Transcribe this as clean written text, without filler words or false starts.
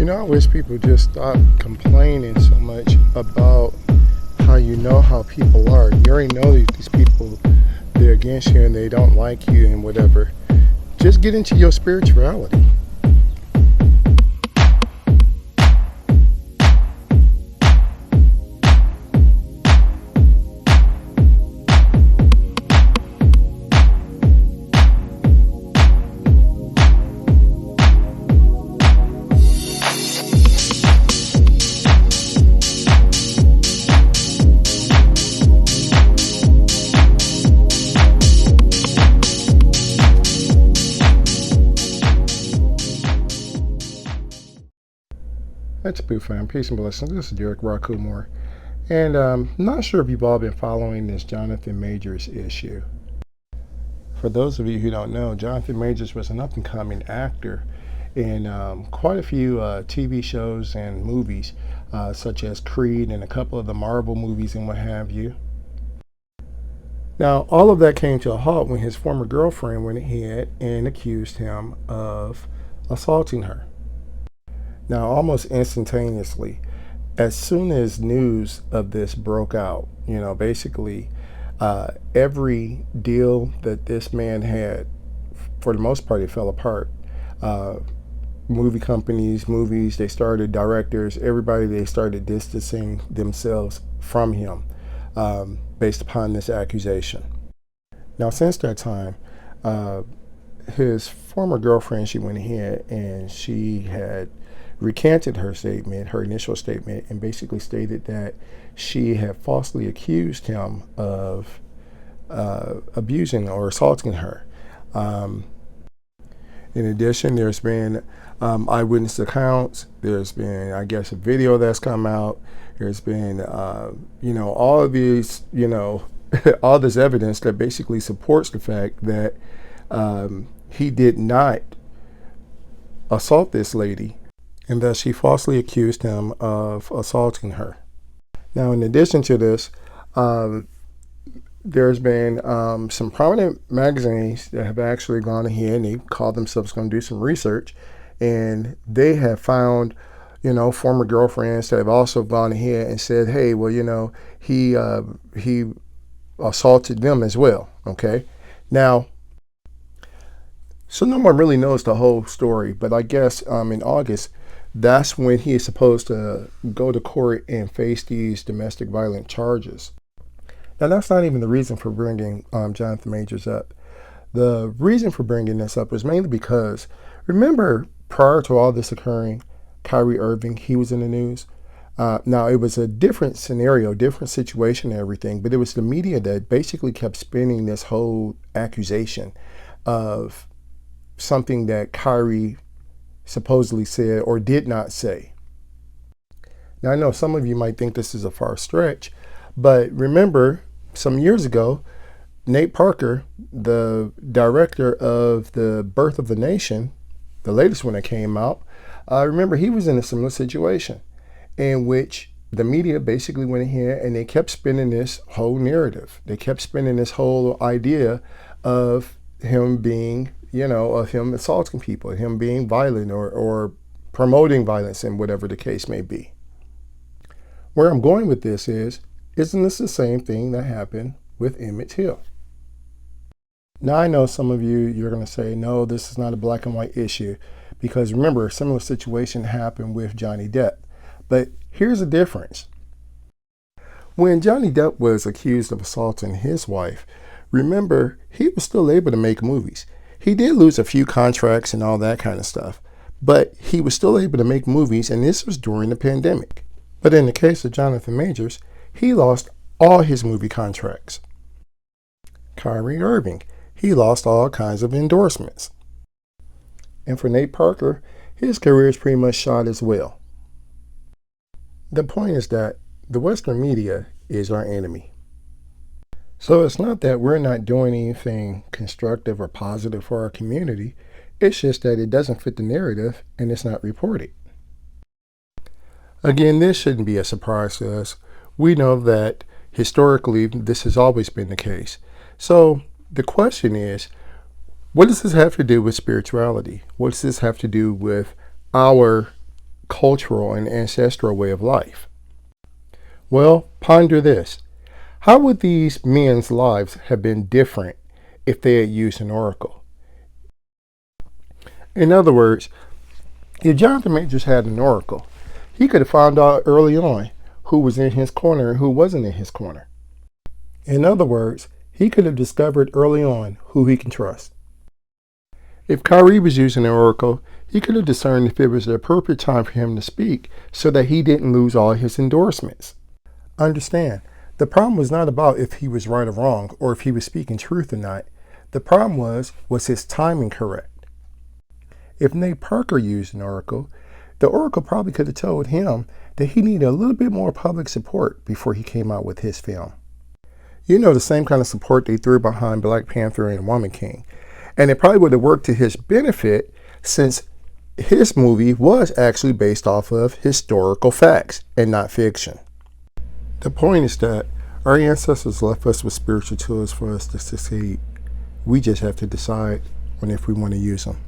I wish people just stop complaining so much about how you know how people are. You already know these people, they're against you and they don't like you and whatever. Just get into your spirituality. That's Boo Fam. Peace and blessings. This is Derric Rau Khu. And I'm not sure if you've all been following this Jonathan Majors issue. For those of you who don't know, Jonathan Majors was an up-and-coming actor in quite a few TV shows and movies, such as Creed and a couple of the Marvel movies and what have you. Now, all of that came to a halt when his former girlfriend went ahead and accused him of assaulting her. Now, almost instantaneously, as soon as news of this broke out, basically every deal that this man had, for the most part, it fell apart. Movie companies, movies, directors, everybody, they started distancing themselves from him based upon this accusation. Now, since that time, his former girlfriend, she went ahead and she had recanted her initial statement, and basically stated that she had falsely accused him of abusing or assaulting her. In addition, there's been eyewitness accounts. There's been, I guess, a video that's come out. There's been, all of these, all this evidence that basically supports the fact that he did not assault this lady, and that she falsely accused him of assaulting her. Now, in addition to this, there's been some prominent magazines that have actually gone ahead and they called themselves going to do some research, and they have found, former girlfriends that have also gone ahead and said, hey, well, he assaulted them as well. Okay. Now, so no one really knows the whole story, but I guess in August, that's when he is supposed to go to court and face these domestic violence charges. Now, that's not even the reason for bringing Jonathan Majors up. The reason for bringing this up was mainly because, remember, prior to all this occurring, Kyrie Irving, he was in the news. Now, it was a different scenario, different situation and everything, but it was the media that basically kept spinning this whole accusation of something that Kyrie supposedly said or did not say. Now, I know some of you might think this is a far stretch, but remember, some years ago, Nate Parker, the director of The Birth of the Nation, the latest one that came out, remember, he was in a similar situation in which the media basically went ahead and they kept spinning this whole narrative. They kept spinning this whole idea of him being, of him assaulting people, him being violent or promoting violence, and whatever the case may be. Where I'm going with this is, isn't this the same thing that happened with Emmett Till? Now, I know some of you're going to say, no, this is not a black and white issue, because remember, a similar situation happened with Johnny Depp. But here's the difference. When Johnny Depp was accused of assaulting his wife, remember, he was still able to make movies. He did lose a few contracts and all that kind of stuff, but he was still able to make movies, and this was during the pandemic. But in the case of Jonathan Majors, he lost all his movie contracts. Kyrie Irving, he lost all kinds of endorsements. And for Nate Parker, his career is pretty much shot as well. The point is that the Western media is our enemy. So it's not that we're not doing anything constructive or positive for our community. It's just that it doesn't fit the narrative and it's not reported. Again, this shouldn't be a surprise to us. We know that historically this has always been the case. So the question is, what does this have to do with spirituality? What does this have to do with our cultural, and ancestral way of life. Well, ponder this. How would these men's lives have been different if they had used an oracle? In other words, if Jonathan Majors had an oracle, he could have found out early on who was in his corner and who wasn't in his corner. In other words, he could have discovered early on who he can trust. If Kyrie was using an oracle, he could have discerned if it was the appropriate time for him to speak so that he didn't lose all his endorsements. Understand, the problem was not about if he was right or wrong or if he was speaking truth or not. The problem was his timing correct? If Nate Parker used an oracle, the oracle probably could have told him that he needed a little bit more public support before he came out with his film. You know, the same kind of support they threw behind Black Panther and Woman King. And it probably would have worked to his benefit since his movie was actually based off of historical facts and not fiction. The point is that our ancestors left us with spiritual tools for us to succeed. We just have to decide when if we want to use them.